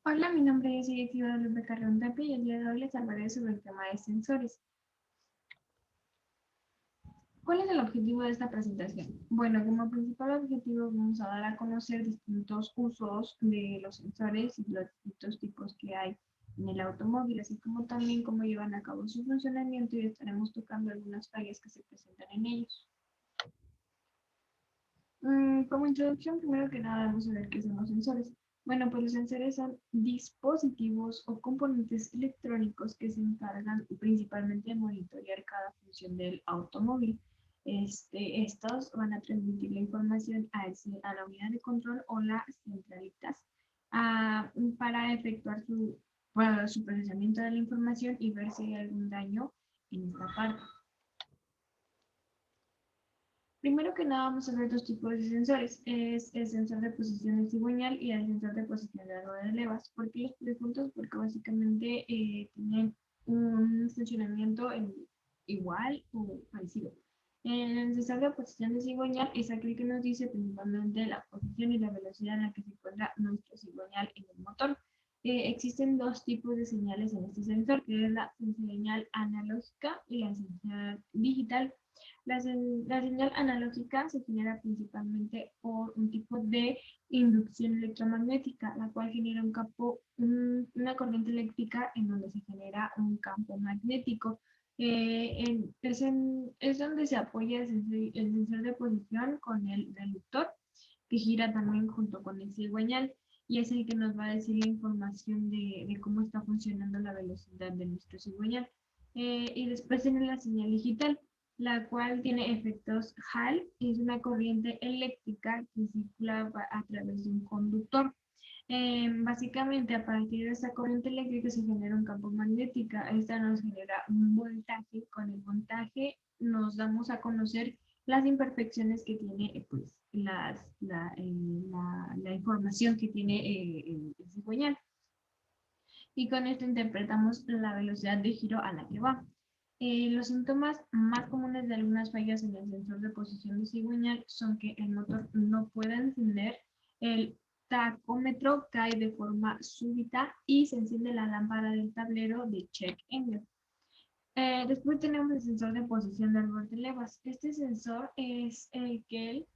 Hola, mi nombre es Iris Guadalupe Carrión Tapia y el día de hoy les hablaré sobre el tema de sensores. ¿Cuál es el objetivo de esta presentación? Bueno, como principal objetivo vamos a dar a conocer distintos usos de los sensores y los distintos tipos que hay en el automóvil, así como también cómo llevan a cabo su funcionamiento y estaremos tocando algunas fallas que se presentan en ellos. Como introducción, primero que nada, vamos a ver qué son los sensores. Bueno, pues los sensores son dispositivos o componentes electrónicos que se encargan principalmente de monitorear cada función del automóvil. Estos van a transmitir la información a la unidad de control o las centralitas para efectuar su procesamiento de la información y ver si hay algún daño en esta parte. Primero que nada vamos a ver dos tipos de sensores. Es el sensor de posición de cigüeñal y el sensor de posición de árbol de levas. ¿Por qué los puse juntos? Porque básicamente tienen un funcionamiento igual o parecido. El sensor de posición de cigüeñal es aquel que nos dice principalmente la posición y la velocidad en la que se encuentra nuestro cigüeñal en el motor. Existen dos tipos de señales en este sensor, que es la señal analógica y la señal digital. La señal analógica se genera principalmente por un tipo de inducción electromagnética, la cual genera una corriente eléctrica en donde se genera un campo magnético. Es donde se apoya el sensor de posición con el reductor, que gira también junto con el cigüeñal, y es el que nos va a decir la información de cómo está funcionando la velocidad de nuestro cigüeñal. Y después tiene la señal digital, la cual tiene efectos Hall, es una corriente eléctrica que circula a través de un conductor. Básicamente, a partir de esta corriente eléctrica se genera un campo magnético. Esta nos genera un voltaje. Con el voltaje nos damos a conocer las imperfecciones que tiene pues, la información que tiene el cigüeñal. Y con esto interpretamos la velocidad de giro a la que va. Los síntomas más comunes de algunas fallas en el sensor de posición de cigüeñal son que el motor no puede encender, el tacómetro cae de forma súbita y se enciende la lámpara del tablero de check engine. Después tenemos el sensor de posición del árbol de levas. Este sensor es que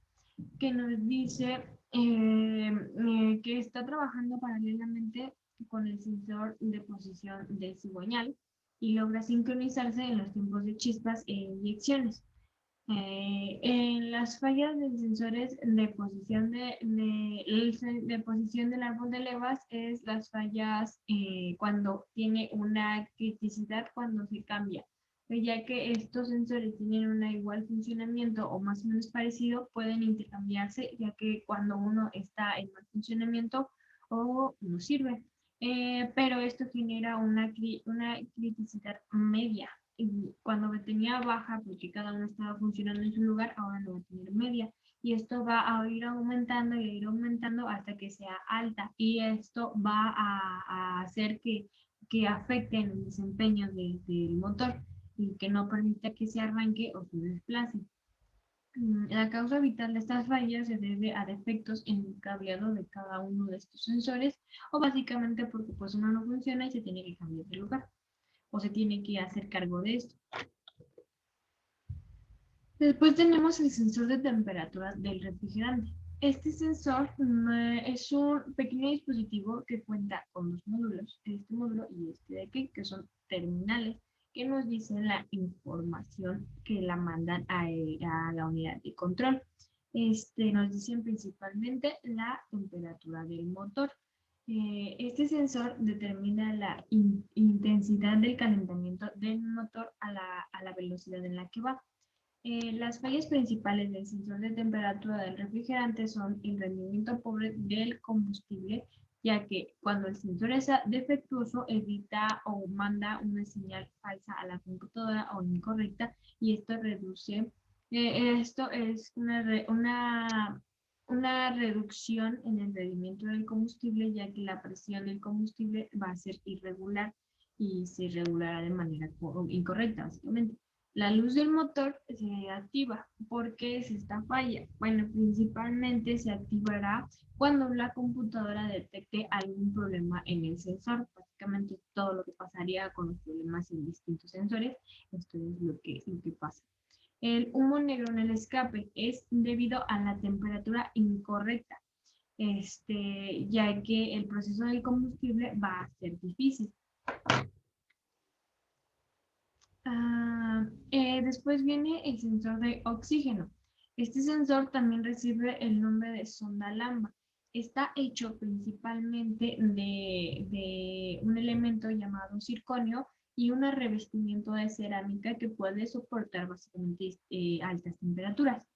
nos dice que está trabajando paralelamente con el sensor de posición de cigüeñal y logra sincronizarse en los tiempos de chispas e inyecciones. En las fallas de sensores de posición del árbol de levas es las fallas cuando tiene una criticidad cuando se cambia. Ya que estos sensores tienen un igual funcionamiento o más o menos parecido, pueden intercambiarse, ya que cuando uno está en mal funcionamiento o no sirve. Pero esto genera una criticidad media, y cuando tenía baja, porque cada uno estaba funcionando en su lugar, ahora lo va a tener media. Y esto va a ir aumentando y a ir aumentando hasta que sea alta. Y esto va a hacer que afecte en el desempeño del motor y que no permita que se arranque o se desplace. La causa vital de estas fallas se debe a defectos en el cableado de cada uno de estos sensores o básicamente porque pues uno no funciona y se tiene que cambiar de lugar o se tiene que hacer cargo de esto. Después tenemos el sensor de temperatura del refrigerante. Este sensor es un pequeño dispositivo que cuenta con dos módulos, este módulo y este de aquí, que son terminales, que nos dicen la información que la mandan a la unidad de control. Nos dicen principalmente la temperatura del motor. Este sensor determina la intensidad del calentamiento del motor a la velocidad en la que va. Las fallas principales del sensor de temperatura del refrigerante son el rendimiento pobre del combustible, ya que cuando el sensor es defectuoso evita o manda una señal falsa a la computadora o incorrecta, y esto esto es una reducción en el rendimiento del combustible, ya que la presión del combustible va a ser irregular y se regulará de manera incorrecta, básicamente. La luz del motor se activa. ¿Por qué es esta falla? Bueno, principalmente se activará cuando la computadora detecte algún problema en el sensor. Básicamente todo lo que pasaría con los problemas en distintos sensores. Esto es lo que pasa. El humo negro en el escape es debido a la temperatura incorrecta, ya que el proceso del combustible va a ser difícil. Después viene el sensor de oxígeno. Este sensor también recibe el nombre de sonda Lambda. Está hecho principalmente de un elemento llamado circonio y un revestimiento de cerámica que puede soportar básicamente altas temperaturas.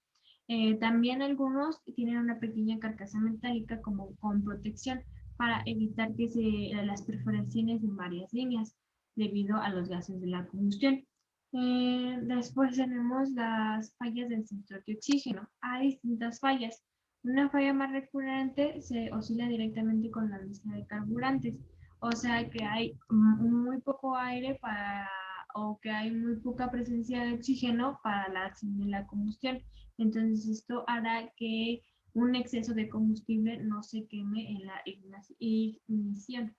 También algunos tienen una pequeña carcasa metálica como con protección para evitar que las perforaciones en varias líneas debido a los gases de la combustión. Después tenemos las fallas del sensor de oxígeno. Hay distintas fallas. Una falla más recurrente se oscila directamente con la mezcla de carburantes, o sea que hay muy poco aire o que hay muy poca presencia de oxígeno para la acción de la combustión. Entonces esto hará que un exceso de combustible no se queme en la ignición.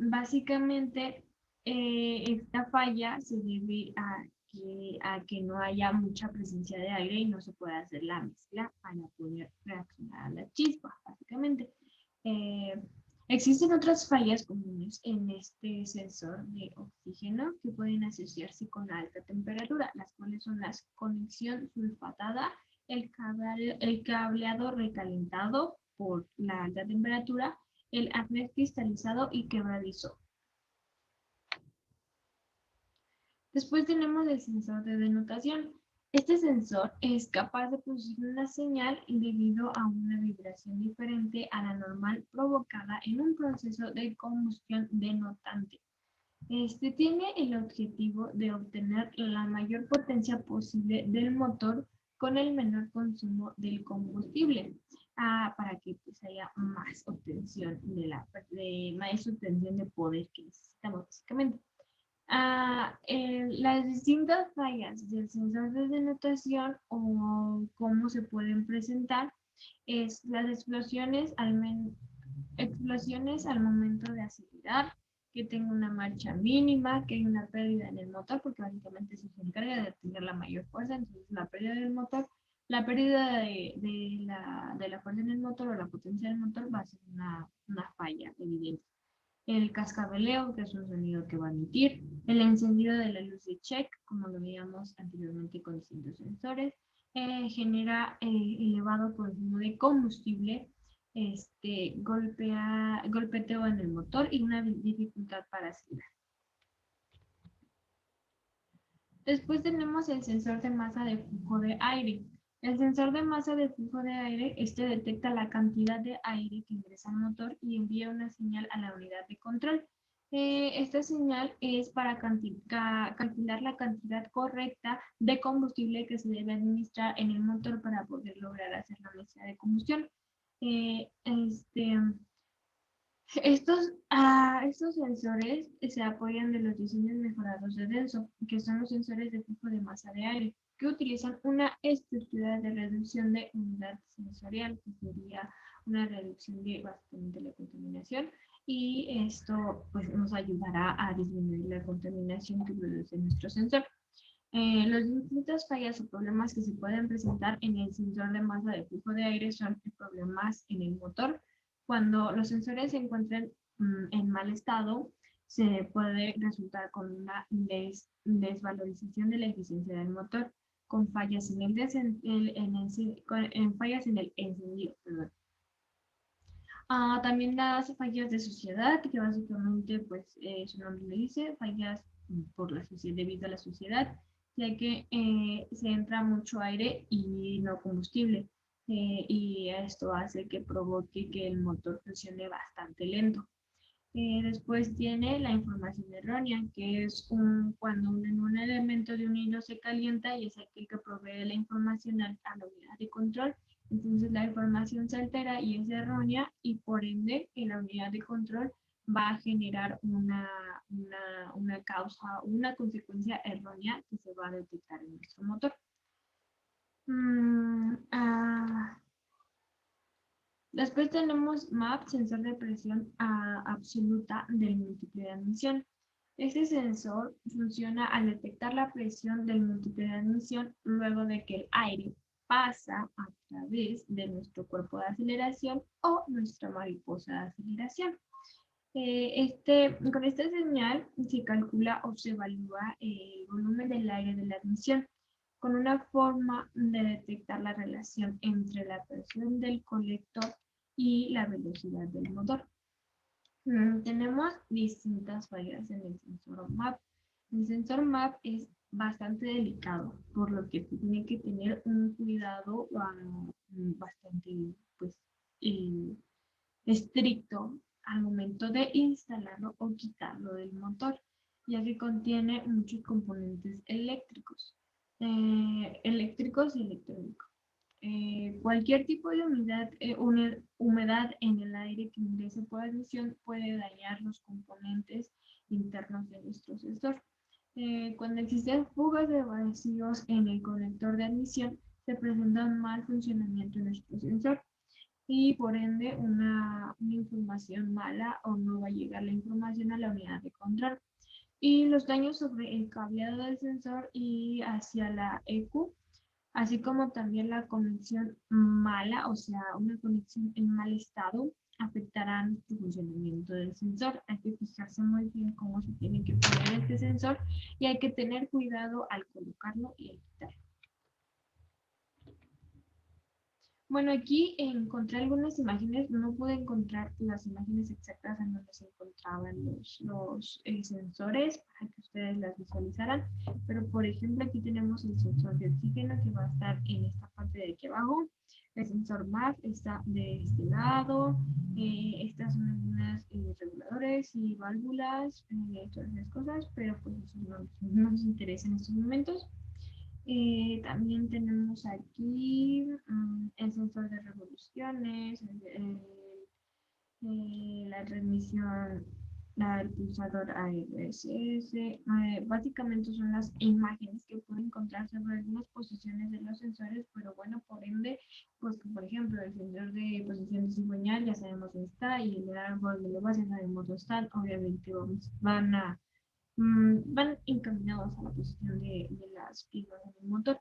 Básicamente, esta falla se debe a que no haya mucha presencia de aire y no se puede hacer la mezcla para poder reaccionar a la chispa, básicamente. Eh, Existen otras fallas comunes en este sensor de oxígeno que pueden asociarse con la alta temperatura, las cuales son la conexión sulfatada, el cableado recalentado por la alta temperatura, el arnés cristalizado y quebradizo. Después tenemos el sensor de denotación. Este sensor es capaz de producir una señal debido a una vibración diferente a la normal provocada en un proceso de combustión denotante. Este tiene el objetivo de obtener la mayor potencia posible del motor con el menor consumo del combustible, para que pues, haya más obtención más obtención de poder que necesitamos básicamente. Las distintas fallas del sensor de denotación o cómo se pueden presentar es las explosiones al momento de acelerar, que tenga una marcha mínima, que hay una pérdida en el motor, porque básicamente se encarga de tener la mayor fuerza, entonces la pérdida del motor, la pérdida de la fuerza en el motor o la potencia del motor va a ser una falla evidente. El cascabeleo, que es un sonido que va a emitir, el encendido de la luz de check, como lo veíamos anteriormente con distintos sensores, genera elevado consumo de combustible, golpeteo en el motor y una dificultad para acelerar. Después tenemos el sensor de masa de flujo de aire. El sensor de masa de flujo de aire, detecta la cantidad de aire que ingresa al motor y envía una señal a la unidad de control. Esta señal es para calcular la cantidad correcta de combustible que se debe administrar en el motor para poder lograr hacer la mezcla de combustión. Eh, este, estos sensores se apoyan de los diseños mejorados de Denso, que son los sensores de flujo de masa de aire, que utilizan una estructura de reducción de unidad sensorial, que sería una reducción de básicamente la contaminación, y esto pues, nos ayudará a disminuir la contaminación que produce nuestro sensor. Los distintas fallas o problemas que se pueden presentar en el sensor de masa de flujo de aire son problemas en el motor. Cuando los sensores se encuentran en mal estado, se puede resultar con una desvalorización de la eficiencia del motor, con fallas en fallas en el encendido. Perdón. También las fallas de suciedad, que básicamente, pues, su nombre le dice, fallas por la suciedad, debido a la suciedad, ya que se entra mucho aire y no combustible. Y esto hace que provoque que el motor funcione bastante lento. Después tiene la información errónea, que es cuando un elemento de un hilo se calienta y es aquel que provee la información a la unidad de control. Entonces la información se altera y es errónea y por ende en la unidad de control va a generar una causa, una consecuencia errónea que se va a detectar en nuestro motor. Después tenemos MAP, sensor de presión absoluta del múltiple de admisión. Este sensor funciona al detectar la presión del múltiple de admisión luego de que el aire pasa a través de nuestro cuerpo de aceleración o nuestra mariposa de aceleración. Con esta señal se calcula o se evalúa el volumen del aire de la admisión con una forma de detectar la relación entre la presión del colector y la velocidad del motor. Tenemos distintas fallas en el sensor MAP. El sensor MAP es bastante delicado, por lo que tiene que tener un cuidado bastante pues, estricto al momento de instalarlo o quitarlo del motor, ya que contiene muchos componentes eléctricos y electrónicos. Cualquier tipo de humedad en el aire que ingrese por admisión puede dañar los componentes internos de nuestro sensor. Cuando existen fugas de vacíos en el conector de admisión, se presenta un mal funcionamiento en nuestro sensor y por ende una información mala o no va a llegar la información a la unidad de control. Y los daños sobre el cableado del sensor y hacia la EQ, así como también la conexión mala, o sea, una conexión en mal estado, afectarán el funcionamiento del sensor. Hay que fijarse muy bien cómo se tiene que poner este sensor y hay que tener cuidado al colocarlo y al quitarlo. Bueno, aquí encontré algunas imágenes, no pude encontrar las imágenes exactas en donde se encontraban los sensores para que ustedes las visualizaran, pero por ejemplo aquí tenemos el sensor de oxígeno que va a estar en esta parte de aquí abajo, el sensor MAP está de este lado, estas son algunas reguladores y válvulas, todas esas cosas, pero pues eso no nos interesa en estos momentos. También tenemos aquí el sensor de revoluciones, la transmisión, el pulsador ARSS. Básicamente son las imágenes que pueden encontrarse sobre algunas posiciones de los sensores, pero bueno, por ende, pues por ejemplo, el sensor de posición de cigüeñal ya sabemos dónde está y el de árbol de levas ya sabemos dónde están. Obviamente van encaminados a la posición de las piezas del motor.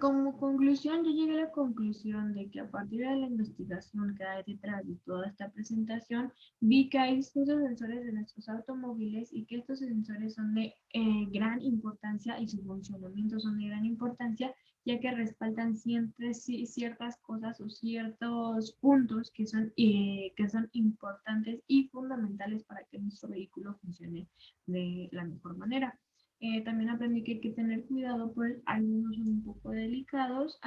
Como conclusión, yo llegué a la conclusión de que a partir de la investigación que hay detrás de toda esta presentación, vi que hay distintos sensores de nuestros automóviles y que estos sensores son de gran importancia y su funcionamiento son de gran importancia, ya que respaldan siempre ciertas cosas o ciertos puntos que son importantes y fundamentales para que nuestro vehículo funcione de la mejor manera. También aprendí que hay que tener cuidado, pues algunos son un poco delicados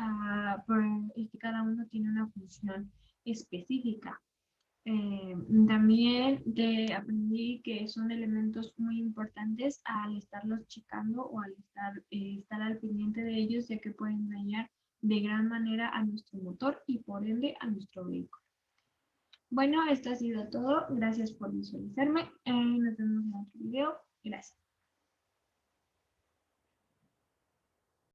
y que cada uno tiene una función específica. También aprendí que son elementos muy importantes al estarlos checando o al estar al pendiente de ellos, ya que pueden dañar de gran manera a nuestro motor y por ende a nuestro vehículo. Bueno, esto ha sido todo. Gracias por visualizarme. Nos vemos en otro video. Gracias.